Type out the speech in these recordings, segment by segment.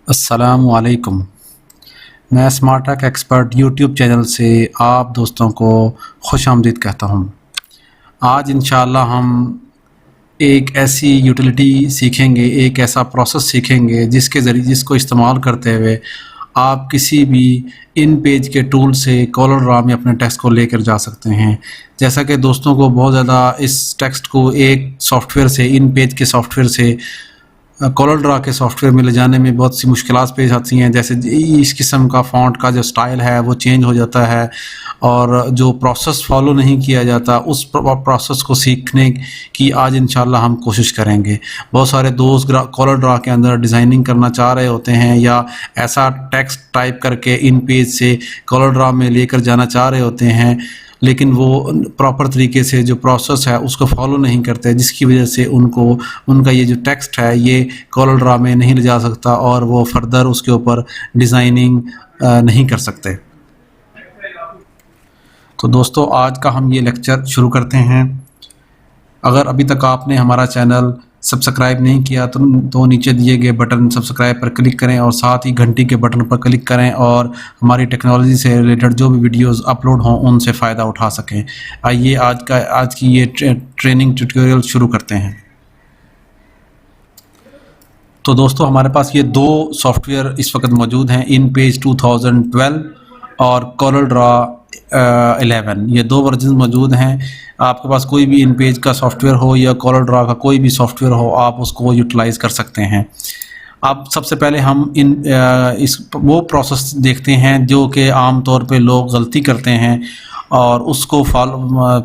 अस्सलामुअलैकुम। मैं smart tech expert YouTube channel से आप दोस्तों को खुशामदीद कहता हूँ। आज इंशाअल्लाह हम एक ऐसी यूटिलिटी सीखेंगे, एक ऐसा प्रोसेस सीखेंगे जिसको इस्तेमाल करते हुए आप किसी भी इन पेज के टूल से कॉलर ड्रा में अपने टेक्स्ट को लेकर जा सकते हैं। जैसा कि दोस्तों को बहुत ज़्यादा इस टेक्स्ट को एक सॉफ्टवेयर से, इन पेज के सॉफ्टवेयर से कॉलर ड्रा के सॉफ्टवेयर में ले जाने में बहुत सी मुश्किलात पेश आती हैं। जैसे इस किस्म का फ़ॉन्ट का जो स्टाइल है वो चेंज हो जाता है और जो प्रोसेस फॉलो नहीं किया जाता, उस प्रोसेस को सीखने की आज इंशाल्लाह हम कोशिश करेंगे। बहुत सारे दोस्त कॉलर ड्रा के अंदर डिज़ाइनिंग करना चाह रहे होते हैं या ऐसा टेक्स्ट टाइप करके इन पेज से कॉलर ड्रा में लेकर जाना चाह रहे होते हैं, लेकिन वो प्रॉपर तरीके से जो प्रोसेस है उसको फॉलो नहीं करते, जिसकी वजह से उनका ये जो टेक्स्ट है ये कॉलर ड्रा में नहीं ले जा सकता और वो फर्दर उसके ऊपर डिज़ाइनिंग नहीं कर सकते। तो दोस्तों आज का हम ये लेक्चर शुरू करते हैं। अगर अभी तक आपने हमारा चैनल सब्सक्राइब नहीं किया तो नीचे दिए गए बटन सब्सक्राइब पर क्लिक करें और साथ ही घंटी के बटन पर क्लिक करें और हमारी टेक्नोलॉजी से रिलेटेड जो भी वीडियोस अपलोड हों उनसे फ़ायदा उठा सकें। आइए आज की ये ट्रेनिंग ट्यूटोरियल शुरू करते हैं। तो दोस्तों हमारे पास ये दो सॉफ्टवेयर इस वक्त मौजूद हैं, इन पेज 2012 और कॉलर ड्रा 11। ये दो वर्जन मौजूद हैं। आपके पास कोई भी इन पेज का सॉफ्टवेयर हो या कॉलर ड्रा का कोई भी सॉफ्टवेयर हो, आप उसको यूटिलाइज़ कर सकते हैं। अब सबसे पहले हम वो प्रोसेस देखते हैं जो कि आम तौर पे लोग गलती करते हैं और उसको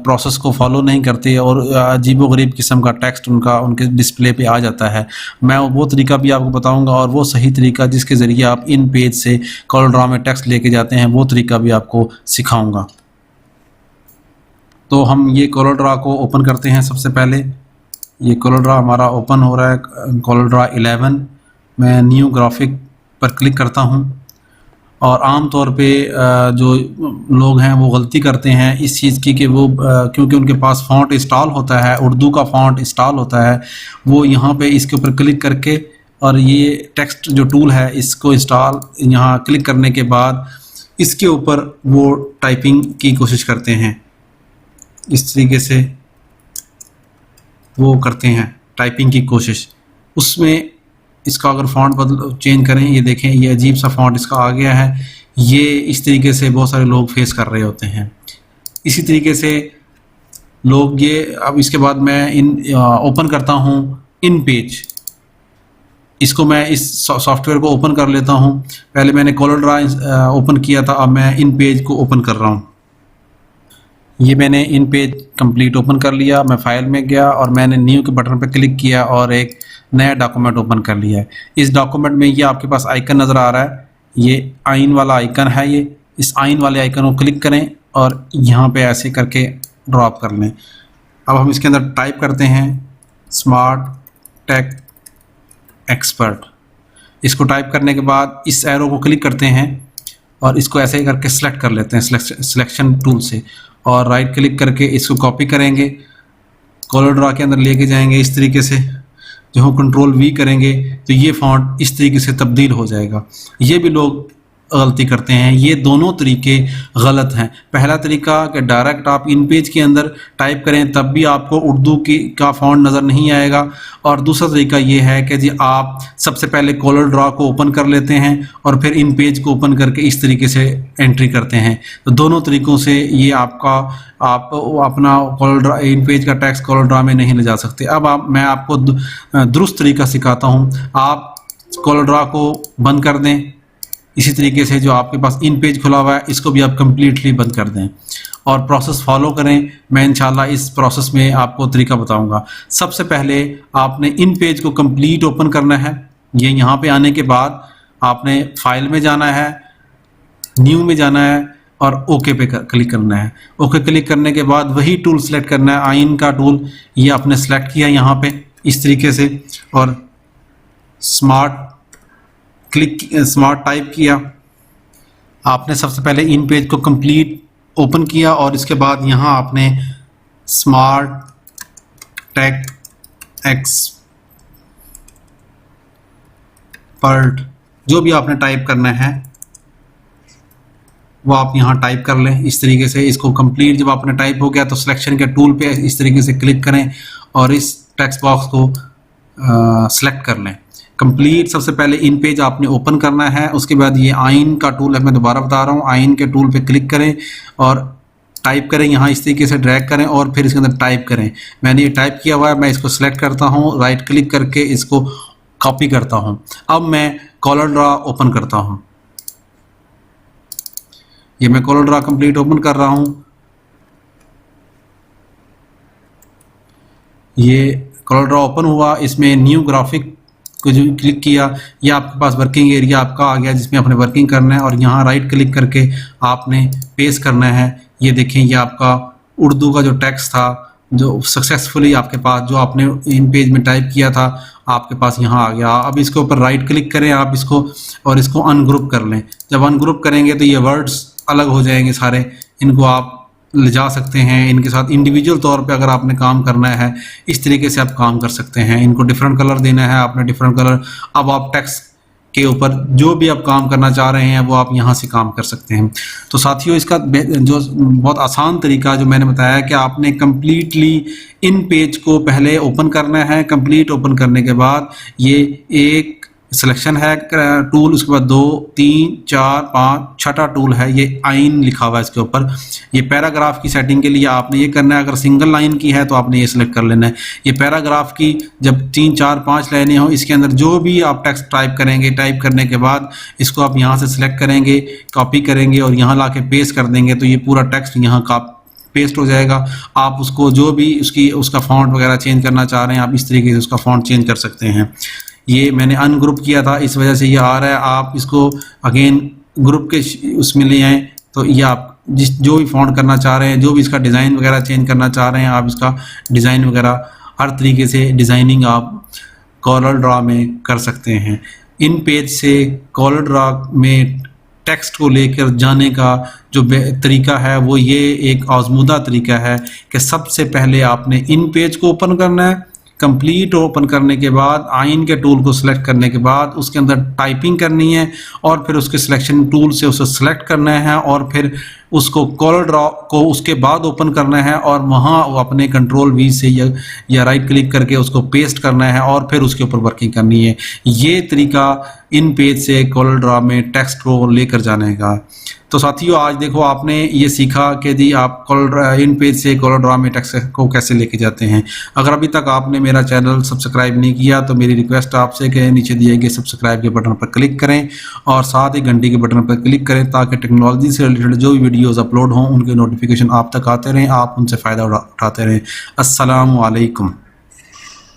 प्रोसेस को फॉलो नहीं करते और अजीबोगरीब किस्म का टेक्स्ट उनके डिस्प्ले पे आ जाता है। मैं वो तरीका भी आपको बताऊंगा और वो सही तरीका जिसके ज़रिए आप इन पेज से कॉलर ड्रा में टेक्स्ट लेके जाते हैं, वो तरीका भी आपको सिखाऊंगा। तो हम ये कॉलर ड्रा को ओपन करते हैं। सबसे पहले ये कॉलर ड्रा हमारा ओपन हो रहा है, कॉलर ड्रा 11। मैं न्यू ग्राफिक पर क्लिक करता हूँ और आम तौर पे जो लोग हैं वो गलती करते हैं इस चीज़ की कि वो क्योंकि उनके पास फ़ॉन्ट इंस्टॉल होता है, उर्दू का फ़ॉन्ट इंस्टॉल होता है, वो यहाँ पे इसके ऊपर क्लिक करके और ये टेक्स्ट जो टूल है इसको इंस्टॉल यहाँ क्लिक करने के बाद इसके ऊपर वो टाइपिंग की कोशिश करते हैं। इस तरीके से वो करते हैं टाइपिंग की कोशिश। उसमें इसका अगर फ़ॉन्ट चेंज करें, ये देखें ये अजीब सा फ़ॉन्ट इसका आ गया है। ये इस तरीके से बहुत सारे लोग फेस कर रहे होते हैं। इसी तरीके से लोग ये अब इसके बाद मैं ओपन करता हूँ इन पेज। इसको मैं इस सॉफ्टवेयर को ओपन कर लेता हूँ। पहले मैंने कॉलर ड्रा ओपन किया था, अब मैं इन पेज को ओपन कर रहा हूँ। ये मैंने इन पेज कंप्लीट ओपन कर लिया। मैं फाइल में गया और मैंने न्यू के बटन पर क्लिक किया और एक नया डॉक्यूमेंट ओपन कर लिया है। इस डॉक्यूमेंट में ये आपके पास आइकन नज़र आ रहा है, ये आइन वाला आइकन है। ये इस आइन वाले आइकन को क्लिक करें और यहाँ पे ऐसे करके ड्रॉप कर लें। अब हम इसके अंदर टाइप करते हैं स्मार्ट टेक एक्सपर्ट। इसको टाइप करने के बाद इस एरो को क्लिक करते हैं और इसको ऐसे करके सिलेक्ट कर लेते हैं सिलेक्शन टूल से और राइट क्लिक करके इसको कॉपी करेंगे, कॉलर ड्रा के अंदर लेके जाएंगे। इस तरीके से जो हम कंट्रोल V करेंगे तो ये फ़ॉन्ट इस तरीके से तब्दील हो जाएगा। ये भी लोग गलती करते हैं। ये दोनों तरीके गलत हैं। पहला तरीका कि डायरेक्ट आप इन पेज के अंदर टाइप करें तब भी आपको उर्दू का फ़ॉन्ट नज़र नहीं आएगा, और दूसरा तरीका ये है कि जी आप सबसे पहले कॉलर ड्रा को ओपन कर लेते हैं और फिर इन पेज को ओपन करके इस तरीके से एंट्री करते हैं। तो दोनों तरीक़ों से ये आप अपना कॉलर ड्रा इन पेज का टेक्स्ट कॉलर ड्रा में नहीं ले जा सकते। अब मैं आपको दुरुस्त तरीका सिखाता हूँ। आप कॉलर ड्रा को बंद कर दें। इसी तरीके से जो आपके पास इन पेज खुला हुआ है इसको भी आप कम्प्लीटली बंद कर दें और प्रोसेस फॉलो करें। मैं इंशाल्लाह इस प्रोसेस में आपको तरीका बताऊंगा। सबसे पहले आपने इन पेज को कंप्लीट ओपन करना है। ये यहाँ पे आने के बाद आपने फाइल में जाना है, न्यू में जाना है और ओके पे क्लिक करना है। ओके क्लिक करने के बाद वही टूल सेलेक्ट करना है, आइन का टूल। ये आपने सेलेक्ट किया यहाँ पे इस तरीके से और स्मार्ट टाइप किया। आपने सबसे पहले इन पेज को कंप्लीट ओपन किया और इसके बाद यहाँ आपने स्मार्ट टेक एक्सपर्ट जो भी आपने टाइप करना है वो आप यहाँ टाइप कर लें इस तरीके से। इसको कंप्लीट जब आपने टाइप हो गया तो सिलेक्शन के टूल पे इस तरीके से क्लिक करें और इस टेक्स्ट बॉक्स को सिलेक्ट कर लें। कंप्लीट सबसे पहले इन पेज आपने ओपन करना है, उसके बाद ये आइन का टूल है, मैं दोबारा बता रहा हूँ, आइन के टूल पे क्लिक करें और टाइप करें, यहाँ इस तरीके से ड्रैग करें और फिर इसके अंदर टाइप करें। मैंने ये टाइप किया हुआ है, मैं इसको सिलेक्ट करता हूँ, राइट क्लिक करके इसको कॉपी करता हूँ। अब मैं कॉलर ड्रा ओपन करता हूँ। ये मैं कॉलर ड्रा कंप्लीट ओपन कर रहा हूँ। ये कॉलर ड्रा ओपन हुआ, इसमें न्यू ग्राफिक को जो क्लिक किया, ये आपके पास वर्किंग एरिया आपका आ गया जिसमें आपने वर्किंग करना है और यहाँ राइट क्लिक करके आपने पेस्ट करना है। ये देखें, ये आपका उर्दू का जो टेक्स्ट था जो सक्सेसफुली आपके पास जो आपने इन पेज में टाइप किया था आपके पास यहाँ आ गया। अब इसके ऊपर राइट क्लिक करें आप इसको और इसको अनग्रुप कर लें। जब अनग्रुप करेंगे तो ये वर्ड्स अलग हो जाएंगे सारे, इनको आप ले जा सकते हैं। इनके साथ इंडिविजुअल तौर पे अगर आपने काम करना है इस तरीके से आप काम कर सकते हैं। इनको डिफरेंट कलर देना है आपने, डिफरेंट कलर। अब आप टेक्स्ट के ऊपर जो भी आप काम करना चाह रहे हैं वो आप यहाँ से काम कर सकते हैं। तो साथियों, इसका जो बहुत आसान तरीका जो मैंने बताया कि आपने कंप्लीटली इन पेज को पहले ओपन करना है। कंप्लीट ओपन करने के बाद ये एक सिलेक्शन है टूल, उसके बाद 2 3 4 5 छठा टूल है, ये आइन लिखा हुआ है इसके ऊपर। ये पैराग्राफ की सेटिंग के लिए आपने ये करना है। अगर सिंगल लाइन की है तो आपने ये सिलेक्ट कर लेना है। ये पैराग्राफ की जब 3 4 5 लाइनें हो, इसके अंदर जो भी आप टेक्स्ट टाइप करेंगे, टाइप करने के बाद इसको आप यहाँ से सिलेक्ट करेंगे, कॉपी करेंगे और यहाँ ला के पेस्ट कर देंगे तो ये पूरा टेक्स्ट यहाँ का पेस्ट हो जाएगा। आप उसको जो भी उसका फॉन्ट वगैरह चेंज करना चाह रहे हैं आप इस तरीके से उसका फॉन्ट चेंज कर सकते हैं। ये मैंने अनग्रुप किया था इस वजह से ये आ रहा है। आप इसको अगेन ग्रुप के उसमें ले आएँ तो ये आप जो भी फॉन्ट करना चाह रहे हैं, जो भी इसका डिज़ाइन वगैरह चेंज करना चाह रहे हैं, आप इसका डिज़ाइन वगैरह हर तरीके से डिज़ाइनिंग आप कॉलर ड्रा में कर सकते हैं। इन पेज से कॉलर ड्रा में टेक्स्ट को लेकर जाने का जो तरीका है वो ये एक आजमूदा तरीका है कि सबसे पहले आपने इन पेज को ओपन करना है। कंप्लीट ओपन करने के बाद आइन के टूल को सिलेक्ट करने के बाद उसके अंदर टाइपिंग करनी है और फिर उसके सिलेक्शन टूल से उसे सिलेक्ट करना है और फिर उसको कॉलर ड्रा को उसके बाद ओपन करना है और वहाँ वो अपने कंट्रोल V से या राइट क्लिक करके उसको पेस्ट करना है और फिर उसके ऊपर वर्किंग करनी है। ये तरीका इन पेज से कॉलर ड्रा में टेक्स्ट को लेकर जाने का। तो साथियों, आज देखो आपने ये सीखा कि जी आप इन पेज से कॉलर ड्रा में टेक्स्ट को कैसे लेके जाते हैं। अगर अभी तक आपने मेरा चैनल सब्सक्राइब नहीं किया तो मेरी रिक्वेस्ट आपसे कि नीचे दिए गए सब्सक्राइब के बटन पर क्लिक करें और साथ ही घंटी के बटन पर क्लिक करें ताकि टेक्नोलॉजी से रिलेटेड जो भी वीडियोस अपलोड हों उनके नोटिफिकेशन आप तक आते रहें, आप उनसे फ़ायदा उठाते रहें। अस्सलामु अलैकुम।